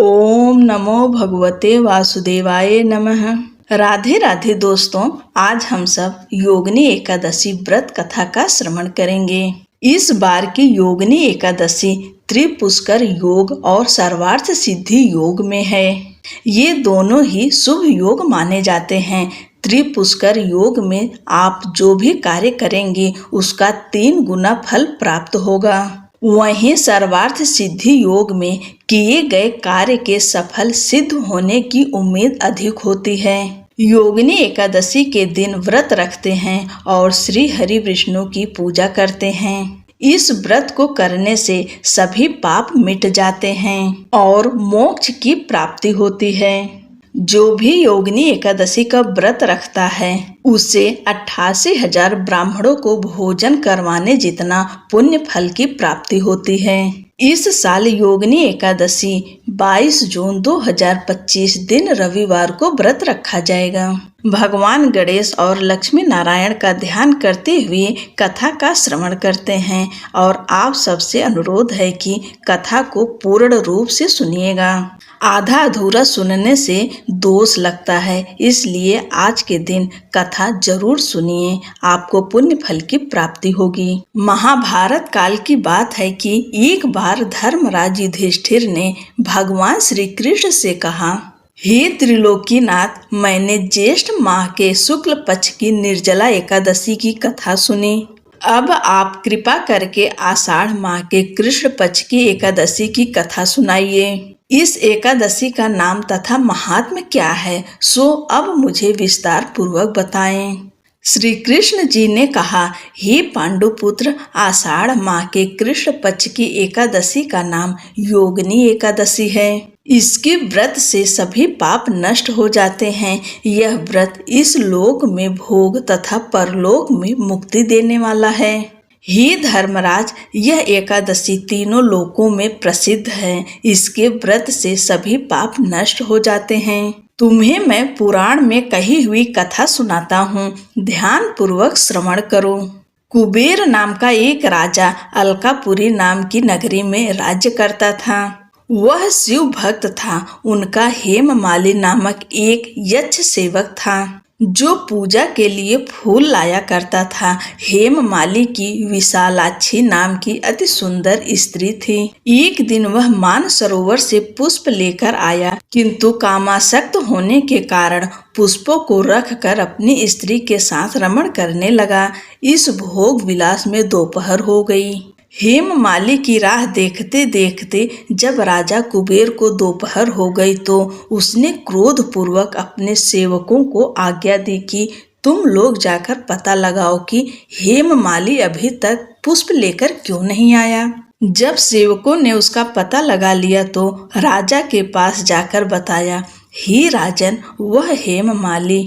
ओम नमो भगवते वासुदेवाय नमः। राधे राधे दोस्तों, आज हम सब योगिनी एकादशी व्रत कथा का श्रवण करेंगे। इस बार की योगिनी एकादशी त्रिपुष्कर योग और सर्वार्थ सिद्धि योग में है। ये दोनों ही शुभ योग माने जाते हैं। त्रिपुष्कर योग में आप जो भी कार्य करेंगे उसका 3 गुना फल प्राप्त होगा। वहीं सर्वार्थ सिद्धि योग में किए गए कार्य के सफल सिद्ध होने की उम्मीद अधिक होती है। योगिनी एकादशी के दिन व्रत रखते हैं और श्री हरि विष्णु की पूजा करते हैं। इस व्रत को करने से सभी पाप मिट जाते हैं और मोक्ष की प्राप्ति होती है। जो भी योगिनी एकादशी का व्रत रखता है उसे 88,000 ब्राह्मणों को भोजन करवाने जितना पुण्य फल की प्राप्ति होती है। इस साल योगिनी एकादशी 22 जून 2025 दिन रविवार को व्रत रखा जाएगा। भगवान गणेश और लक्ष्मी नारायण का ध्यान करते हुए कथा का श्रवण करते हैं और आप सबसे अनुरोध है कि कथा को पूर्ण रूप से सुनिएगा। आधा अधूरा सुनने से दोष लगता है, इसलिए आज के दिन कथा जरूर सुनिए, आपको पुण्य फल की प्राप्ति होगी। महाभारत काल की बात है कि एक बार धर्मराज युधिष्ठिर ने भगवान श्री कृष्ण से कहा, हे त्रिलोकीनाथ, मैंने ज्येष्ठ माह के शुक्ल पक्ष की निर्जला एकादशी की कथा सुनी। अब आप कृपा करके आषाढ़ माह के कृष्ण पक्ष की एकादशी की कथा सुनाइए। इस एकादशी का नाम तथा महात्म्य क्या है, सो अब मुझे विस्तार पूर्वक बताएं। श्री कृष्ण जी ने कहा, हे पांडुपुत्र, आषाढ़ माह के कृष्ण पक्ष की एकादशी का नाम योगिनी एकादशी है। इसके व्रत से सभी पाप नष्ट हो जाते हैं। यह व्रत इस लोक में भोग तथा परलोक में मुक्ति देने वाला है। हे धर्मराज, यह एकादशी तीनों लोकों में प्रसिद्ध है। इसके व्रत से सभी पाप नष्ट हो जाते हैं। तुम्हें मैं पुराण में कही हुई कथा सुनाता हूँ, ध्यान पूर्वक श्रवण करो। कुबेर नाम का एक राजा अलकापुरी नाम की नगरी में राज्य करता था। वह शिव भक्त था। उनका हेममाली नामक एक यक्ष सेवक था जो पूजा के लिए फूल लाया करता था। हेममाली की विशालाक्षी नाम की अति सुंदर स्त्री थी। एक दिन वह मानसरोवर से पुष्प लेकर आया, किंतु कामासक्त होने के कारण पुष्पों को रखकर अपनी स्त्री के साथ रमण करने लगा। इस भोग विलास में दोपहर हो गई। हेममाली की राह देखते देखते जब राजा कुबेर को दोपहर हो गई तो उसने क्रोध पूर्वक अपने सेवकों को आज्ञा दी कि तुम लोग जाकर पता लगाओ कि हेममाली अभी तक पुष्प लेकर क्यों नहीं आया। जब सेवकों ने उसका पता लगा लिया तो राजा के पास जाकर बताया, हे राजन, वह हेममाली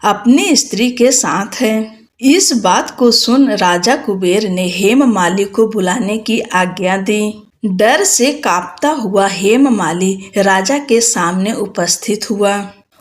अपनी स्त्री के साथ है। इस बात को सुन राजा कुबेर ने हेममाली को बुलाने की आज्ञा दी। डर से कांपता हुआ हेममाली राजा के सामने उपस्थित हुआ।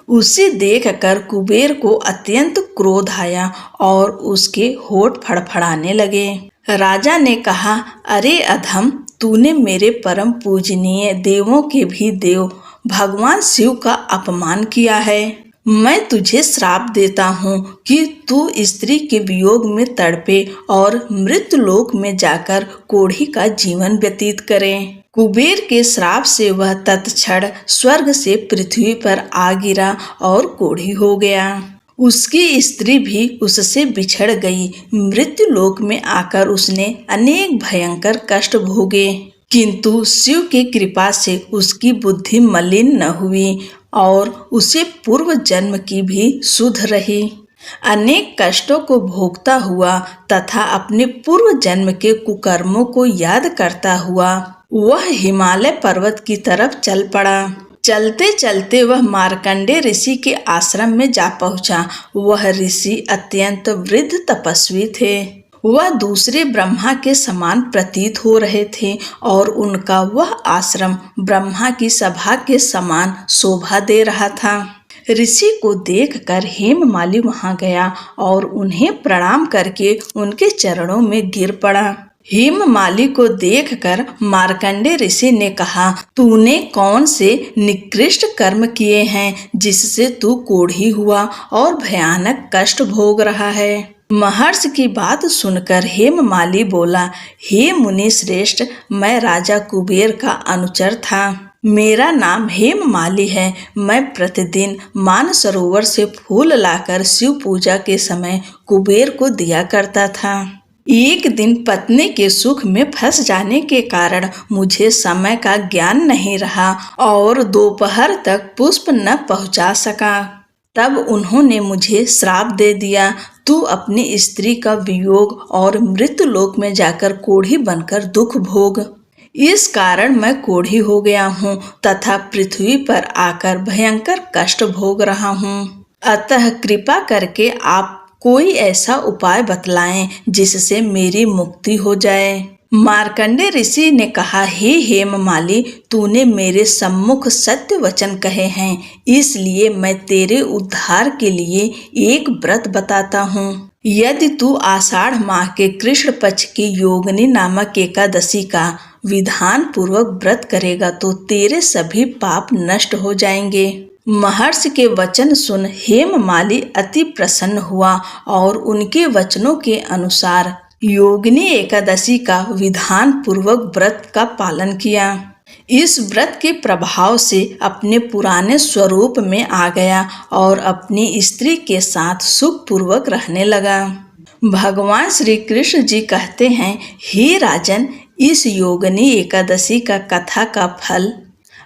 उसे देखकर कुबेर को अत्यंत क्रोध आया और उसके होठ फड़फड़ाने लगे। राजा ने कहा, अरे अधम, तूने मेरे परम पूजनीय देवों के भी देव भगवान शिव का अपमान किया है। मैं तुझे श्राप देता हूँ कि तू स्त्री के वियोग में तड़पे और मृत्यु लोक में जाकर कोढ़ी का जीवन व्यतीत करे। कुबेर के श्राप से वह तत्क्षण स्वर्ग से पृथ्वी पर आ गिरा और कोढ़ी हो गया। उसकी स्त्री भी उससे बिछड़ गई। मृत्यु लोक में आकर उसने अनेक भयंकर कष्ट भोगे, किंतु शिव की कृपा से उसकी बुद्धि मलिन न हुई और उसे पूर्व जन्म की भी सुध रही। अनेक कष्टों को भोगता हुआ तथा अपने पूर्व जन्म के कुकर्मों को याद करता हुआ वह हिमालय पर्वत की तरफ चल पड़ा। चलते चलते वह मार्कंडे ऋषि के आश्रम में जा पहुंचा। वह ऋषि अत्यंत वृद्ध तपस्वी थे। वह दूसरे ब्रह्मा के समान प्रतीत हो रहे थे और उनका वह आश्रम ब्रह्मा की सभा के समान शोभा दे रहा था। ऋषि को देखकर हेममाली वहां गया और उन्हें प्रणाम करके उनके चरणों में गिर पड़ा। हेममाली को देखकर मार्कंडे ऋषि ने कहा, तूने कौन से निकृष्ट कर्म किए हैं जिससे तू कोढ़ी हुआ और भयानक कष्ट भोग रहा है। महर्षि की बात सुनकर हेममाली बोला, हे मुनि श्रेष्ठ, मैं राजा कुबेर का अनुचर था। मेरा नाम हेममाली है। मैं प्रतिदिन मानसरोवर से फूल लाकर शिव पूजा के समय कुबेर को दिया करता था। एक दिन पत्नी के सुख में फंस जाने के कारण मुझे समय का ज्ञान नहीं रहा और दोपहर तक पुष्प न पहुंचा सका। तब उन्होंने मुझे श्राप दे दिया, तू अपनी स्त्री का वियोग और मृत्युलोक में जाकर कोढ़ी बनकर दुख भोग। इस कारण मैं कोढ़ी हो गया हूँ तथा पृथ्वी पर आकर भयंकर कष्ट भोग रहा हूँ। अतः कृपा करके आप कोई ऐसा उपाय बतलाएं जिससे मेरी मुक्ति हो जाए। मार्कंडे ऋषि ने कहा, हे हेममाली, तूने मेरे सम्मुख सत्य वचन कहे हैं, इसलिए मैं तेरे उद्धार के लिए एक व्रत बताता हूँ। यदि तू आषाढ़ माह के कृष्ण पक्ष की योगिनी नामक एकादशी का विधान पूर्वक व्रत करेगा तो तेरे सभी पाप नष्ट हो जाएंगे। महर्षि के वचन सुन हेममाली अति प्रसन्न हुआ और उनके वचनों के अनुसार योगिनी एकादशी का विधान पूर्वक व्रत का पालन किया। इस व्रत के प्रभाव से अपने पुराने स्वरूप में आ गया और अपनी स्त्री के साथ सुख पूर्वक रहने लगा। भगवान श्री कृष्ण जी कहते हैं, हे राजन, इस योगिनी एकादशी का कथा का फल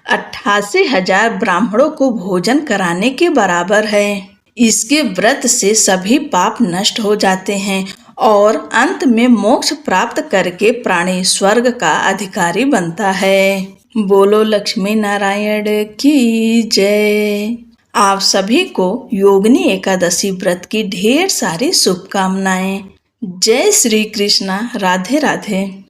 88,000 ब्राह्मणों को भोजन कराने के बराबर है। इसके व्रत से सभी पाप नष्ट हो जाते हैं और अंत में मोक्ष प्राप्त करके प्राणी स्वर्ग का अधिकारी बनता है। बोलो लक्ष्मी नारायण की जय। आप सभी को योगिनी एकादशी व्रत की ढेर सारी शुभकामनाएं। जय श्री कृष्णा। राधे राधे।